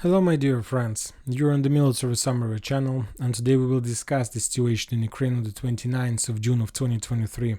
Hello my dear friends, you're on the Military Summary channel, and today we will discuss the situation in Ukraine on the 29th of June of 2023.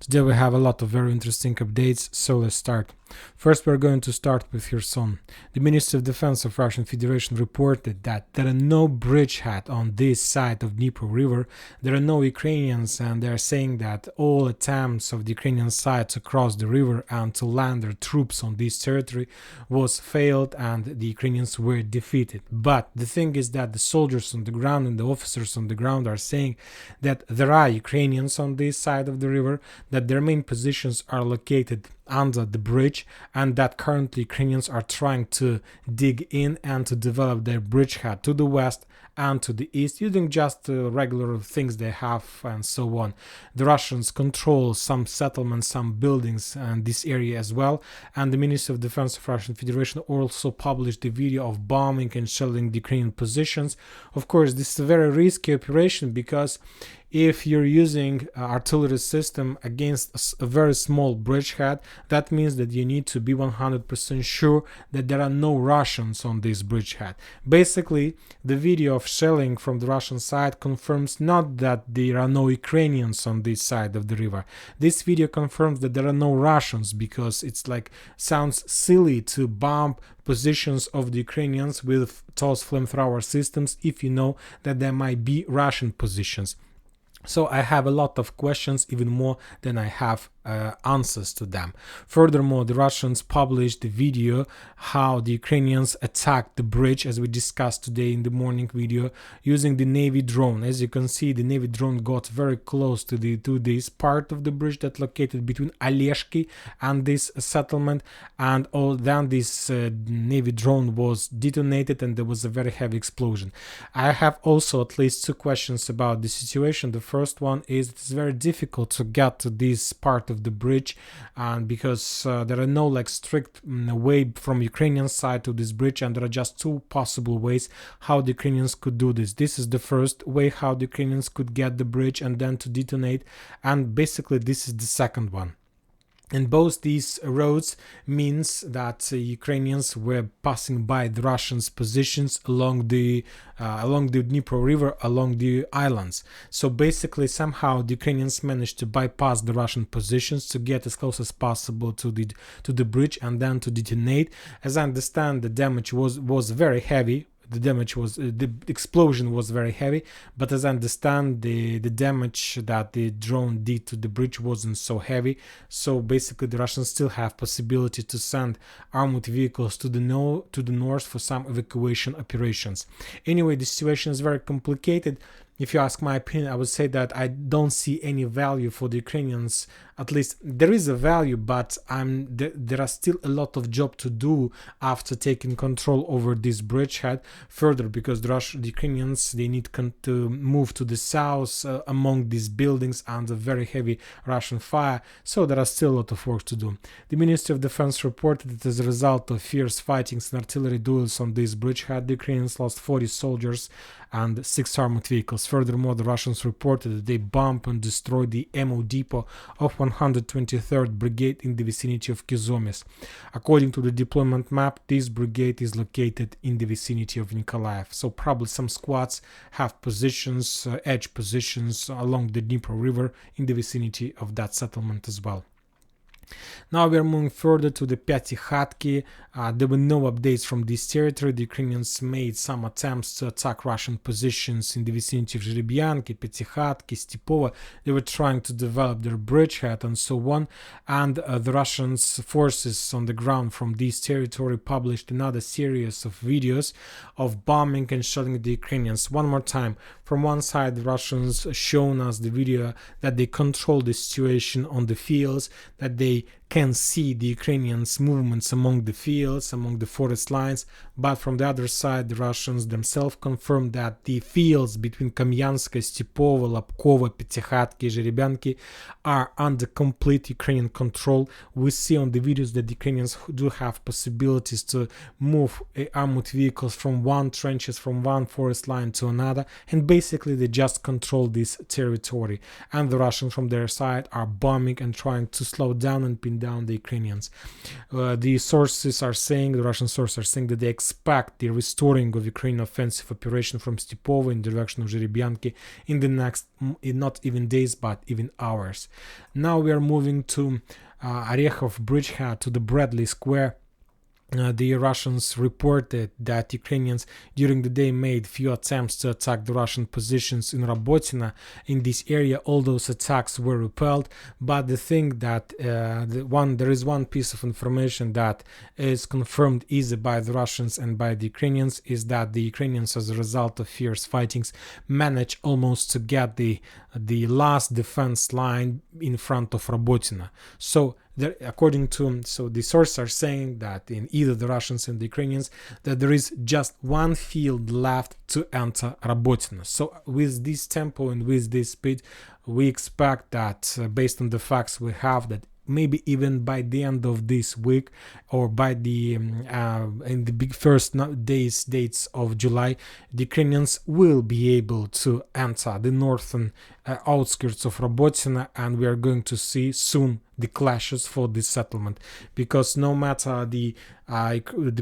Today we have a lot of very interesting updates, so let's start. First we're going to start with Kherson. The Ministry of Defense of Russian Federation reported that there are no bridgehead on this side of Dnipro River, there are no Ukrainians, and they are saying that all attempts of the Ukrainian side to cross the river and to land their troops on this territory was failed and the Ukrainians were defeated. But the thing is that the soldiers on the ground and the officers on the ground are saying that there are Ukrainians on this side of the river, that their main positions are located under the bridge, and that currently Ukrainians are trying to dig in and to develop their bridgehead to the west and to the east using just regular things they have and so on. The Russians control some settlements, some buildings in this area as well, and the Ministry of Defense of Russian Federation also published a video of bombing and shelling the Ukrainian positions. Of course, this is a very risky operation because if you're using artillery system against a very small bridgehead, that means that you need to be 100% sure that there are no Russians on this bridgehead. Basically, the video of shelling from the Russian side confirms not that there are no Ukrainians on this side of the river. This video confirms that there are no Russians, because it's like sounds silly to bomb positions of the Ukrainians with those flamethrower systems if you know that there might be Russian positions. So I have a lot of questions, even more than I have answers to them. Furthermore, the Russians published the video how the Ukrainians attacked the bridge, as we discussed today in the morning video, using the Navy drone. As you can see, the Navy drone got very close to this part of the bridge that located between Aleshki and this settlement, and then this Navy drone was detonated and there was a very heavy explosion. I have also at least two questions about the situation. The first one is it's very difficult to get to this part of the bridge, and because there are no strict way from Ukrainian side to this bridge, and there are just two possible ways how the Ukrainians could do this. This is the first way how the Ukrainians could get the bridge and then to detonate, and basically this is the second one. And both these roads means that Ukrainians were passing by the Russians' positions along the Dnipro River, along the islands. So basically, somehow the Ukrainians managed to bypass the Russian positions to get as close as possible to the bridge and then to detonate. As I understand, the damage was very heavy. The explosion was very heavy, but as I understand, the damage that the drone did to the bridge wasn't so heavy. So basically the Russians still have possibility to send armored vehicles to the north for some evacuation operations. Anyway, the situation is very complicated. If you ask my opinion, I would say that I don't see any value for the Ukrainians. At least there is a value, but there are still a lot of job to do after taking control over this bridgehead further, because the Ukrainians, they need to move to the south among these buildings under very heavy Russian fire. So there are still a lot of work to do. The Ministry of Defense reported that as a result of fierce fightings and artillery duels on this bridgehead, the Ukrainians lost 40 soldiers and 6 armored vehicles. Furthermore, the Russians reported that they bombed and destroyed the ammo depot of 123rd Brigade in the vicinity of Kherson. According to the deployment map, this brigade is located in the vicinity of Nikolaev. So probably some squads have positions, edge positions along the Dnipro River in the vicinity of that settlement as well. Now we are moving further to the Pyatikhatki. There were no updates from this territory. The Ukrainians made some attempts to attack Russian positions in the vicinity of Zhiribyanki, Pyatikhatki, Stepovo. They were trying to develop their bridgehead and so on. And the Russian forces on the ground from this territory published another series of videos of bombing and shelling the Ukrainians. One more time, from one side, the Russians shown us the video that they control the situation on the fields, that they can see the Ukrainians' movements among the fields, among the forest lines, but from the other side, the Russians themselves confirmed that the fields between Kamyansk, Stepovo, Lapkovo, Pyatikhatki, Zhiribyanki are under complete Ukrainian control. We see on the videos that the Ukrainians do have possibilities to move armored vehicles from one trenches, from one forest line to another, and basically they just control this territory. And the Russians from their side are bombing and trying to slow down and pin down the Ukrainians. The sources are saying, the Russian sources are saying that they expect the restoring of Ukrainian offensive operation from Stepovo in the direction of Zherebyanki in the next, not even days, but even hours. Now we are moving to Orekhov bridgehead, to the Bradley Square. The Russians reported that Ukrainians during the day made few attempts to attack the Russian positions in Robotyne. In this area, all those attacks were repelled, but the thing that there is one piece of information that is confirmed either by the Russians and by the Ukrainians, is that the Ukrainians, as a result of fierce fightings, managed almost to get the last defense line in front of Robotyne. So there, according to the sources are saying that in either the Russians and the Ukrainians, that there is just one field left to enter Robotyne. So with this tempo and with this speed, we expect that based on the facts we have, that maybe even by the end of this week, or by the in the big first dates of July, the Ukrainians will be able to enter the northern outskirts of Robotyne, and we are going to see soon the clashes for this settlement, because no matter the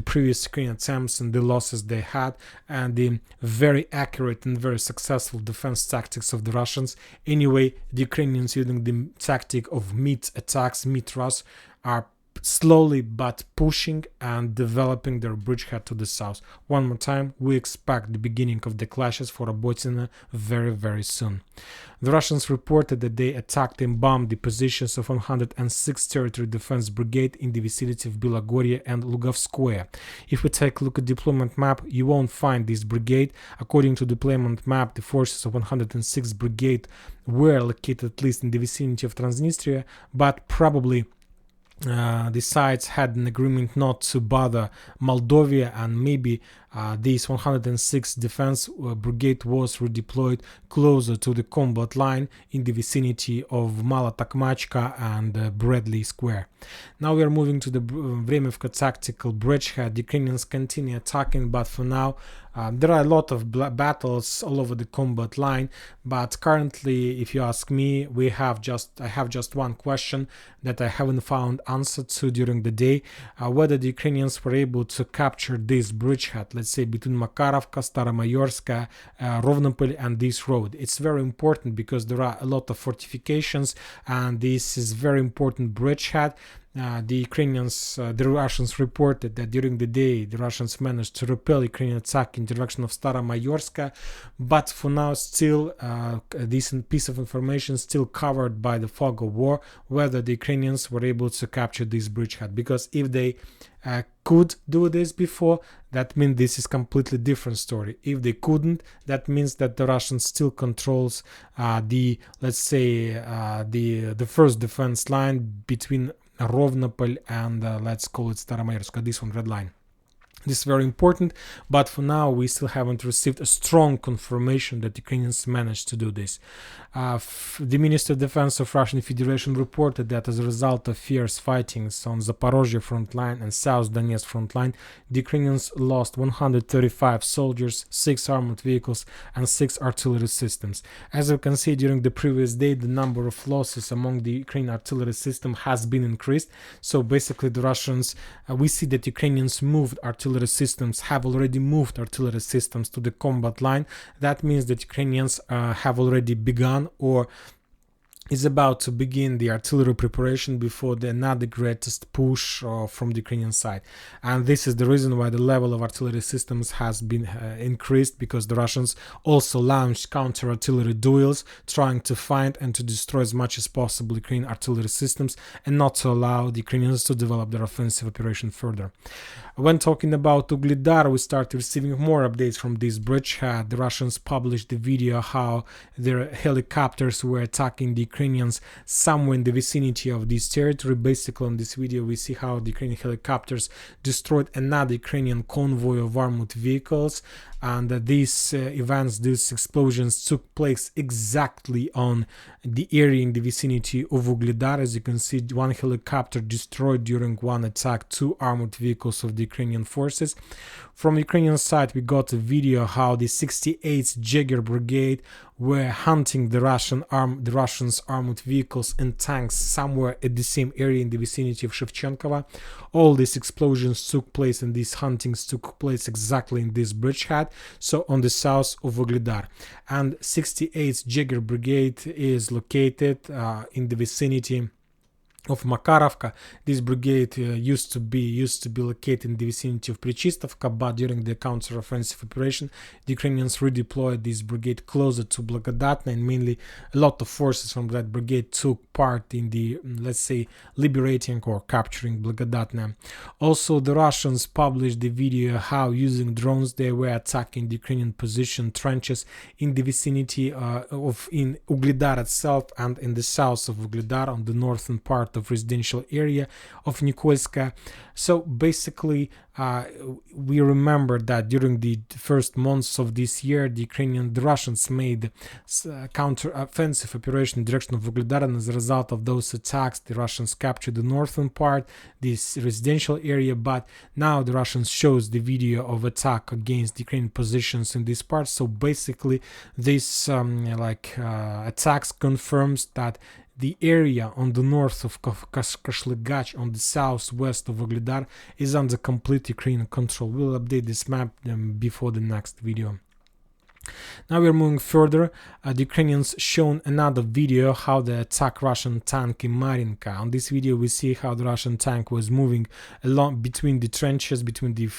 previous Ukrainian attempts and the losses they had, and the very accurate and very successful defense tactics of the Russians, anyway, the Ukrainians, using the tactic of meat attacks, meat rush, are slowly but pushing and developing their bridgehead to the south. One more time, we expect the beginning of the clashes for Robotyne very, very soon. The Russians reported that they attacked and bombed the positions of 106th Territory Defense Brigade in the vicinity of Belogorye and Lugovskoye. If we take a look at deployment map, you won't find this brigade. According to the deployment map, the forces of 106th Brigade were located at least in the vicinity of Transnistria, but probably the sides had an agreement not to bother Moldova, and maybe this 106th Defense Brigade was redeployed closer to the combat line in the vicinity of Mala Takmachka and Bradley Square. Now we are moving to the Vremivka tactical bridgehead. The Ukrainians continue attacking, but for now there are a lot of battles all over the combat line. But currently, if you ask me, I have just one question that I haven't found answer to during the day: whether the Ukrainians were able to capture this bridgehead, let's say between Makarovka, Staromayorska, Rovnopol and this road. It's very important because there are a lot of fortifications, and this is very important bridgehead. The Ukrainians, the Russians reported that during the day the Russians managed to repel Ukrainian attack in the direction of Staromayorska, but for now still a decent piece of information still covered by the fog of war, whether the Ukrainians were able to capture this bridgehead. Because if they could do this before, that means this is completely different story. If they couldn't, that means that the Russians still controls the first defense line between Rovnopol and let's call it Staromayorsk, this one, red line. This is very important, but for now we still haven't received a strong confirmation that Ukrainians managed to do this. The Ministry of Defense of Russian Federation reported that as a result of fierce fightings on Zaporozye front line and South Donetsk front line, the Ukrainians lost 135 soldiers, 6 armored vehicles and 6 artillery systems. As you can see, during the previous day, the number of losses among the Ukrainian artillery system has been increased. So basically the Russians, we see that Ukrainians have already moved artillery systems to the combat line. That means that Ukrainians have already begun or is about to begin the artillery preparation before the another greatest push from the Ukrainian side. And this is the reason why the level of artillery systems has been increased, because the Russians also launched counter-artillery duels, trying to find and to destroy as much as possible Ukrainian artillery systems and not to allow the Ukrainians to develop their offensive operation further. When talking about Vuhledar, we started receiving more updates from this bridgehead. The Russians published the video how their helicopters were attacking the Ukrainians somewhere in the vicinity of this territory. Basically, on this video, we see how the Ukrainian helicopters destroyed another Ukrainian convoy of armored vehicles. And these these explosions took place exactly on the area in the vicinity of Vuhledar. As you can see, one helicopter destroyed during one attack 2 armored vehicles of the Ukrainian forces. From Ukrainian side, we got a video how the 68th Jaeger Brigade were hunting the Russians' armored vehicles and tanks somewhere at the same area in the vicinity of Shevchenkova. All these explosions took place and these huntings took place exactly in this bridgehead, so on the south of Vuhledar. And 68th Jager Brigade is located in the vicinity of Makarovka. This brigade used to be located in the vicinity of Prichistovka, but during the counter-offensive operation, the Ukrainians redeployed this brigade closer to Blagodatne, and mainly a lot of forces from that brigade took part in the, let's say, liberating or capturing Blagodatne. Also, the Russians published the video how using drones they were attacking the Ukrainian position trenches in the vicinity in Vuhledar itself and in the south of Vuhledar on the northern part of residential area of Nikolska. So basically we remember that during the first months of this year the Russians made counter-offensive operation in the direction of Vuhledar, and as a result of those attacks the Russians captured the northern part, this residential area. But now the Russians shows the video of attack against the Ukrainian positions in this part. So basically this attacks confirms that the area on the north of Kashlygach on the southwest of Vuhledar is under complete Ukrainian control. We'll update this map before the next video. Now we're moving further. The Ukrainians shown another video how they attack Russian tank in Marinka. On this video we see how the Russian tank was moving along between the trenches, between the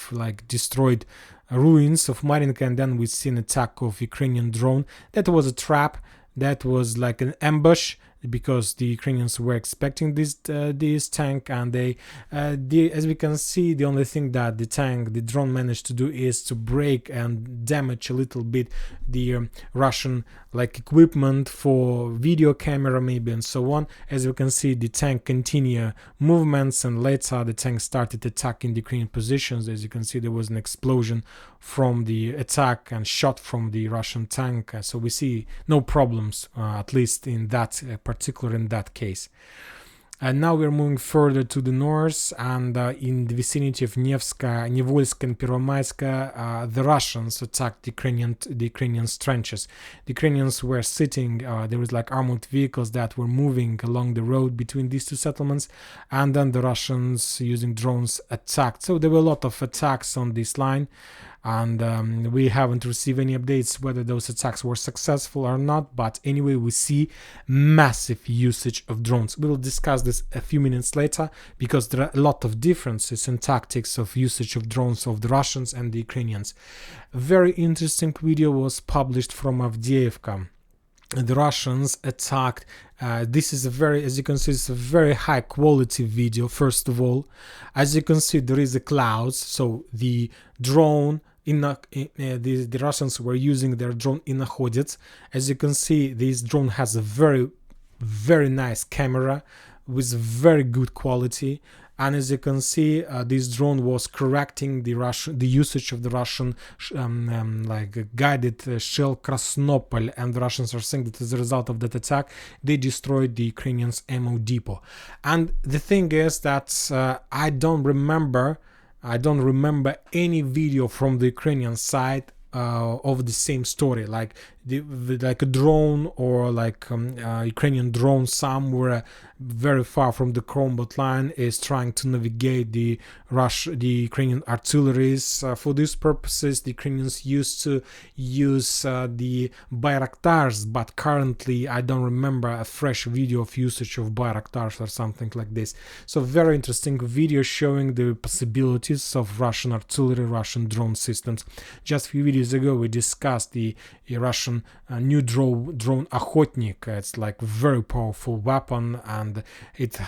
destroyed ruins of Marinka, and then we see an attack of Ukrainian drone. That was a trap, that was like an ambush, because the Ukrainians were expecting this tank, and they as we can see, the only thing that the drone managed to do is to break and damage a little bit the Russian equipment for video camera maybe and so on. As you can see, the tank continue movements, and later the tank started attacking the Ukrainian positions. As you can see, there was an explosion from the attack and shot from the Russian tank, so we see no problems, at least in that particular in that case. And now we're moving further to the north, and in the vicinity of Nevska, Nivolsk and Pervomaiska, the Russians attacked the Ukrainians' trenches. The Ukrainians were sitting, there was armored vehicles that were moving along the road between these two settlements, and then the Russians using drones attacked. So there were a lot of attacks on this line, and we haven't received any updates whether those attacks were successful or not, but anyway we see massive usage of drones. We will discuss this a few minutes later, because there are a lot of differences in tactics of usage of drones of the Russians and the Ukrainians. A very interesting video was published from Avdiivka. The Russians attacked, this is as you can see, it's a very high quality video. First of all, as you can see, there is a clouds, so the drone the Russians were using their drone Inahodets. As you can see, this drone has a very nice camera with very good quality, and as you can see, this drone was correcting the usage of the Russian guided shell Krasnopol, and the Russians are saying that as a result of that attack they destroyed the Ukrainians' ammo depot. And the thing is that I don't remember any video from the Ukrainian side of the same story, like a drone or Ukrainian drone somewhere very far from the combat line is trying to navigate the Ukrainian artilleries. For these purposes, the Ukrainians used to use the Bayraktars, but currently I don't remember a fresh video of usage of Bayraktars or something like this. So very interesting video showing the possibilities of Russian artillery, Russian drone systems. Just a few videos ago we discussed the Russian new drone Okhotnik. It's very powerful weapon, and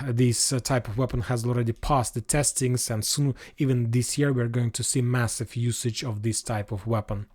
this type of weapon has already passed the testings, and soon, even this year, we're going to see massive usage of this type of weapon.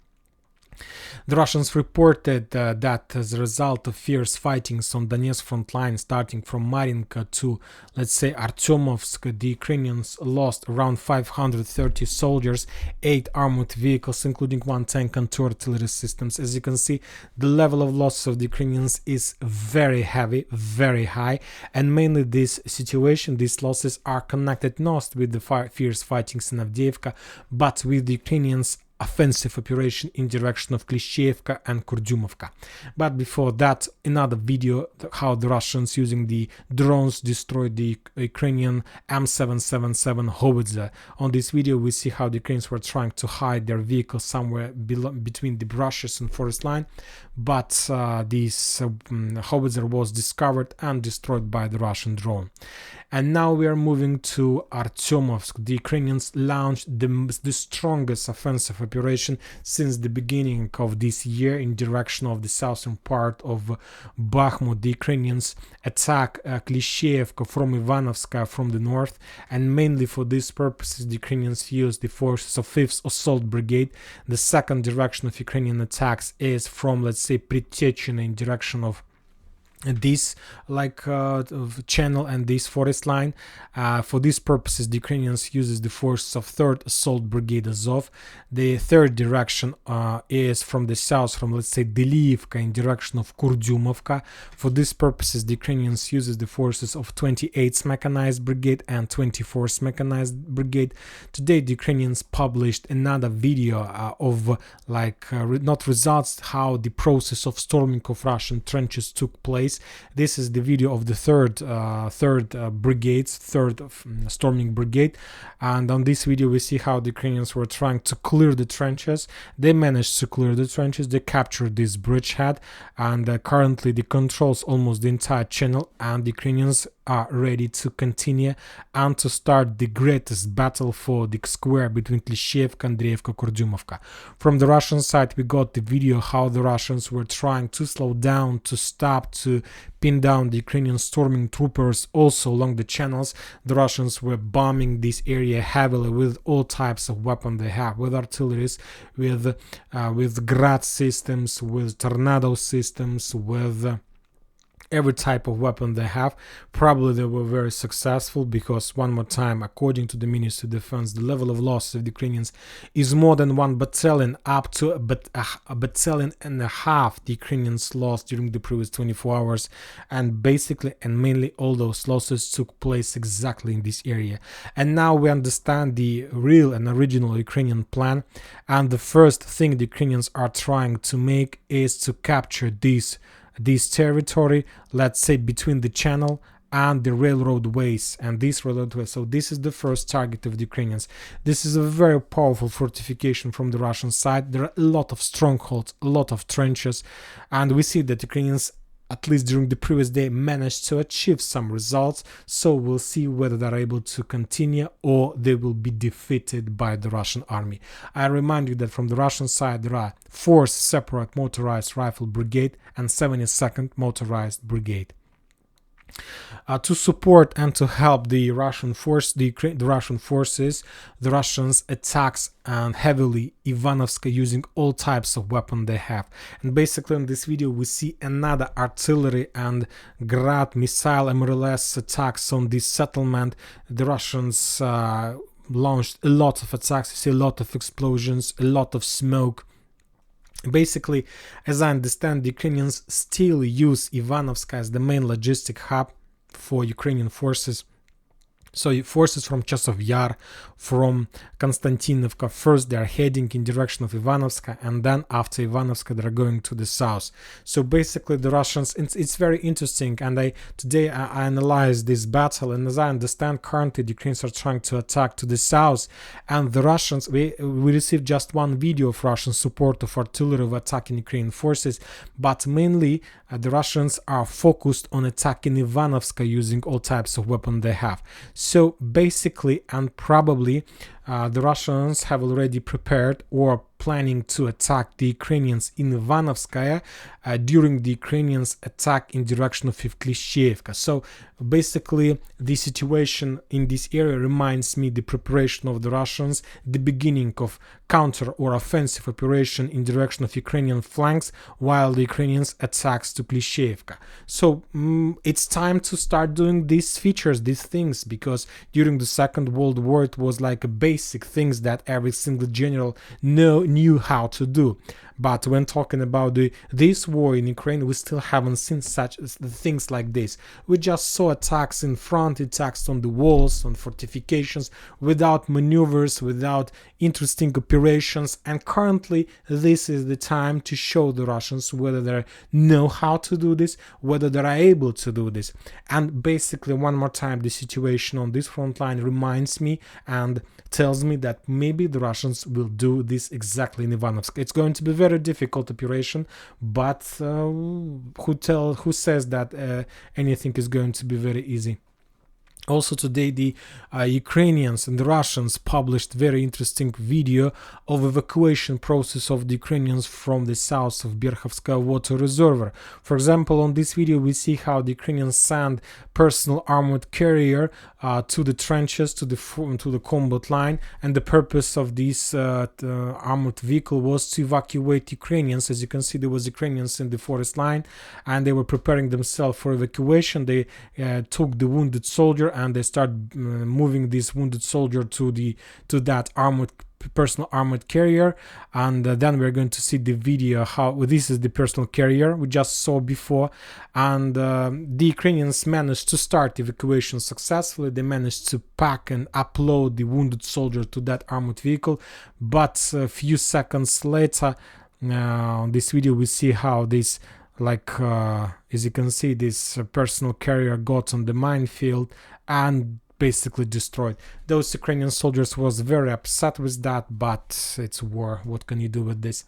The Russians reported that as a result of fierce fightings on Donetsk front line, starting from Marinka to, let's say, Artyomovsk, the Ukrainians lost around 530 soldiers, 8 armored vehicles, including 1 tank and 2 artillery systems. As you can see, the level of loss of the Ukrainians is very heavy, very high, and mainly this situation, these losses are connected not with the fierce fightings in Avdiivka, but with the Ukrainians offensive operation in direction of Klishchiivka and Kurdyumovka. But before that, another video how the Russians using the drones destroyed the Ukrainian M777 howitzer. On this video we see how the Ukrainians were trying to hide their vehicle somewhere between the brushes and forest line, but this howitzer was discovered and destroyed by the Russian drone. And now we are moving to Artyomovsk. The Ukrainians launched the strongest offensive operation since the beginning of this year in direction of the southern part of Bakhmut. The Ukrainians attack Klishchiivka from Ivanovska from the north, and mainly for these purposes the Ukrainians used the forces of 5th Assault Brigade. The second direction of Ukrainian attacks is from, let's say, Pritiechino in direction of this channel and this forest line. For these purposes the Ukrainians uses the forces of 3rd Assault Brigade Azov. The third direction is from the south, from, let's say, Avdiivka in direction of Kurdyumovka. For these purposes the Ukrainians uses the forces of 28th Mechanized Brigade and 24th Mechanized Brigade. Today the Ukrainians published another video of not results, how the process of storming of Russian trenches took place. This is the video of the third storming brigade, and on this video we see how the Ukrainians were trying to clear the trenches. They managed to clear the trenches, they captured this bridgehead, and currently they controls almost the entire channel, and the Ukrainians are ready to continue and to start the greatest battle for the square between Klishchiivka and Kurdyumovka. From the Russian side we got the video how the Russians were trying to slow down, to stop, to pin down the Ukrainian storming troopers. Also along the channels the Russians were bombing this area heavily with all types of weapons they have, with artilleries, with Grad systems, with tornado systems, with every type of weapon they have. Probably they were very successful because, one more time, according to the Ministry of Defense, the level of loss of the Ukrainians is more than 1 battalion, up to a battalion and a half the Ukrainians lost during the previous 24 hours, and basically and mainly all those losses took place exactly in this area. And now we understand the real and original Ukrainian plan, and the first thing the Ukrainians are trying to make is to capture this territory, let's say, between the channel and the railroad ways, and this railroad way. So this is the first target of the Ukrainians. This is a very powerful fortification from the Russian side. There are a lot of strongholds, a lot of trenches, and we see that Ukrainians, at least during the previous day, managed to achieve some results. So we'll see whether they're able to continue or they will be defeated by the Russian army. I remind you that from the Russian side there are 4th separate motorized rifle brigade and 72nd motorized brigade. To support and to help the Russian forces, the Russians attacks and heavily Ivanovska using all types of weapons they have. And basically in this video we see another artillery and Grad missile MLS attacks on this settlement. The Russians launched a lot of attacks. You see a lot of explosions, a lot of smoke. Basically, as I understand, the Ukrainians still use Ivanovska as the main logistic hub for Ukrainian forces. So forces from Chasov Yar, from Konstantinovka, first they are heading in direction of Ivanovska, and then after Ivanovska they are going to the south. So basically the Russians, it's very interesting, and today I analyzed this battle, and as I understand, currently the Ukrainians are trying to attack to the south, and the Russians, we received just one video of Russian support of artillery of attacking Ukrainian forces, but mainly the Russians are focused on attacking Ivanovska using all types of weapons they have. So basically, and probably, the Russians have already prepared or planning to attack the Ukrainians in Ivanovskaya during the Ukrainians' attack in direction of Klishchiivka. So basically the situation in this area reminds me the preparation of the Russians, the beginning of counter or offensive operation in direction of Ukrainian flanks while the Ukrainians attacks to Klishchiivka. So it's time to start doing these features, these things, because during the Second World War it was like a basic things that every single general knew how to do. But when talking about this war in Ukraine, we still haven't seen such things like this. We just saw attacks in front, attacks on the walls, on fortifications, without maneuvers, without interesting operations. And currently, this is the time to show the Russians whether they know how to do this, whether they are able to do this. And basically, one more time, the situation on this front line reminds me and tells me that maybe the Russians will do this exactly in Ivanovsk. It's going to be a very difficult operation, but who says that anything is going to be very easy? Also today, the Ukrainians and the Russians published very interesting video of evacuation process of the Ukrainians from the south of Berkhovskaya water reservoir. For example, on this video, we see how the Ukrainians send personal armored carrier to the trenches, to the combat line, and the purpose of this armored vehicle was to evacuate Ukrainians. As you can see, there was Ukrainians in the forest line, and they were preparing themselves for evacuation. They took the wounded soldier and they start moving this wounded soldier to that personal armored carrier, and then we're going to see the video how this is the personal carrier we just saw before, and the Ukrainians managed to start evacuation successfully. They managed to pack and upload the wounded soldier to that armored vehicle, but a few seconds later, on this video we see how this, as you can see, this personal carrier got on the minefield and basically destroyed. Those Ukrainian soldiers was very upset with that, but it's war. What can you do with this?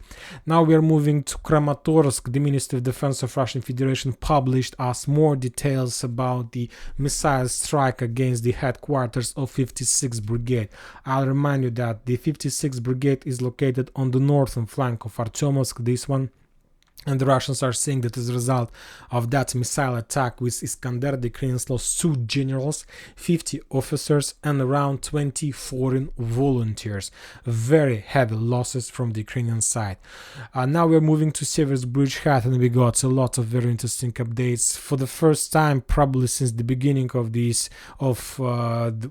Now we are moving to Kramatorsk. The Ministry of Defense of Russian Federation published us more details about the missile strike against the headquarters of 56th Brigade. I'll remind you that the 56th Brigade is located on the northern flank of Artyomovsk, this one. And the Russians are saying that as a result of that missile attack with Iskander, the Ukrainians lost 2 generals, 50 officers, and around 20 foreign volunteers. Very heavy losses from the Ukrainian side. Now we're moving to Seversk bridgehead, and we got a lot of very interesting updates. For the first time, probably since the beginning of this,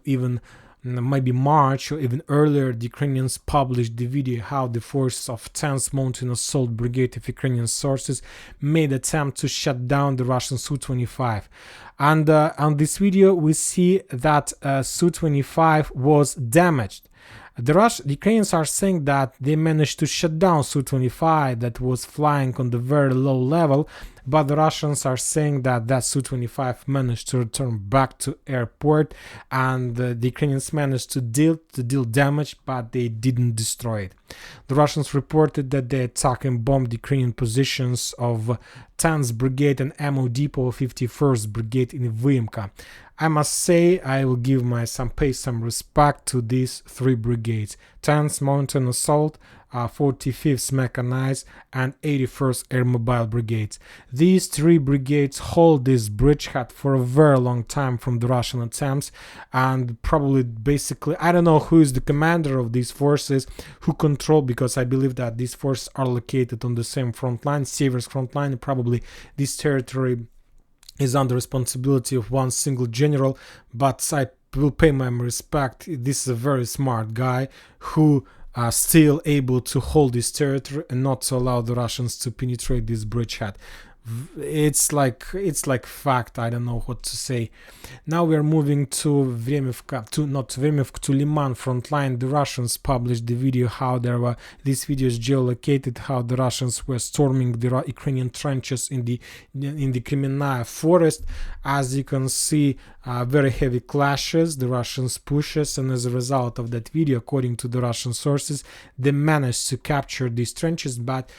even maybe March or even earlier, the Ukrainians published the video how the forces of 10th Mountain Assault Brigade of Ukrainian sources made attempt to shut down the Russian Su-25. And on this video we see that Su-25 was damaged. The Ukrainians are saying that they managed to shut down Su-25 that was flying on the very low level, but the Russians are saying that Su-25 managed to return back to airport, and the Ukrainians managed to deal damage, but they didn't destroy it. The Russians reported that they attacked and bombed Ukrainian positions of 10th Brigade and ammo depot of 51st Brigade in Vymka. I must say I will give pay some respect to these 3 brigades: 10th Mountain Assault, 45th Mechanized, and 81st Air Mobile Brigades. These 3 brigades hold this bridgehead for a very long time from the Russian attempts, and probably basically I don't know who is the commander of these forces, who control, because I believe that these forces are located on the same front line, Seversk front line. Probably this territory is under responsibility of one single general, but I will pay my respect. This is a very smart guy who are still able to hold this territory and not to allow the Russians to penetrate this bridgehead. It's like fact. I don't know what to say. Now we are moving to to Liman front line. The Russians published the video how this video is geolocated, how the Russians were storming the Ukrainian trenches in the Kreminna forest. As you can see, very heavy clashes, the Russians pushes, and as a result of that video, according to the Russian sources, they managed to capture these trenches. But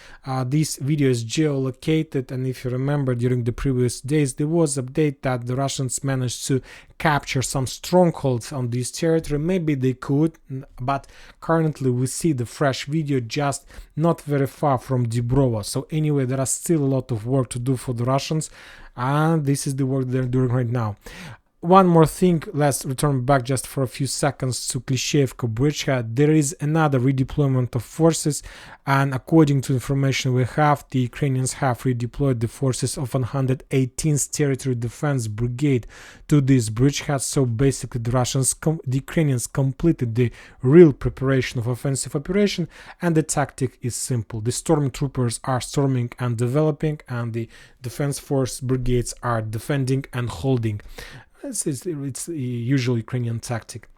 this video is geolocated, and if you remember, during the previous days there was update that the Russians managed to capture some strongholds on this territory. Maybe they could, but currently we see the fresh video just not very far from Dibrovo. So anyway, there are still a lot of work to do for the Russians, and this is the work they're doing right now. one more thing, let's return back just for a few seconds to Klishevka bridgehead. There is another redeployment of forces, and according to information we have, the Ukrainians have redeployed the forces of 118th Territory Defense Brigade to this bridgehead. So basically the Ukrainians completed the real preparation of offensive operation, and the tactic is simple. The stormtroopers are storming and developing, and the defense force brigades are defending and holding. It's the usual Ukrainian tactic.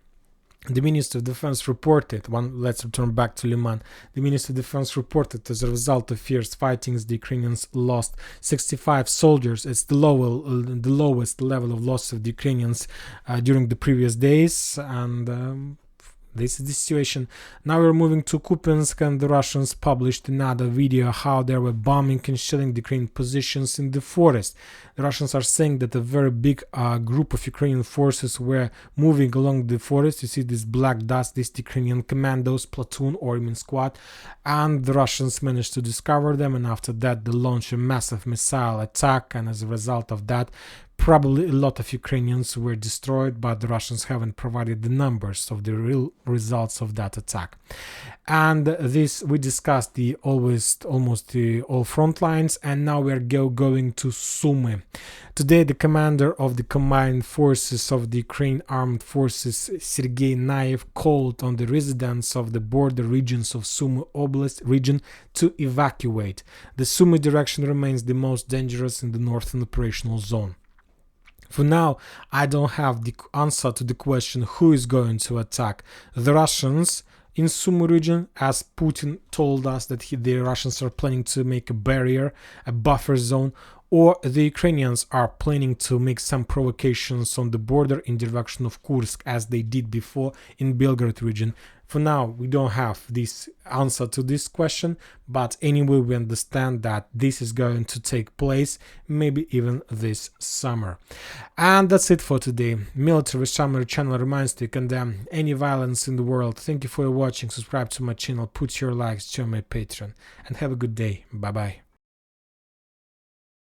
The Minister of Defense reported, let's return back to Liman. The Minister of Defense reported, as a result of fierce fightings, the Ukrainians lost 65 soldiers. It's the lowest level of loss of the Ukrainians during the previous days, and this is the situation. Now we're moving to Kupyansk, and the Russians published another video how they were bombing and shelling the Ukrainian positions in the forest. The Russians are saying that a very big group of Ukrainian forces were moving along the forest. You see this black dust, this Ukrainian commandos, platoon or even squad, and the Russians managed to discover them, and after that they launched a massive missile attack, and as a result of that, probably a lot of Ukrainians were destroyed, but the Russians haven't provided the numbers of the real results of that attack. And this, we discussed the almost all front lines, and now we're going to Sumy. Today, the commander of the combined forces of the Ukraine Armed Forces, Sergei Naev, called on the residents of the border regions of Sumy Oblast region to evacuate. The Sumy direction remains the most dangerous in the northern operational zone. For now, I don't have the answer to the question who is going to attack. The Russians in Sumy region, as Putin told us that the Russians are planning to make a barrier, a buffer zone, or the Ukrainians are planning to make some provocations on the border in direction of Kursk, as they did before in Belgorod region. For now, we don't have this answer to this question, but anyway, we understand that this is going to take place, maybe even this summer. And that's it for today. Military Summary channel reminds to condemn any violence in the world. Thank you for watching. Subscribe to my channel, put your likes, join my Patreon, and have a good day. Bye bye.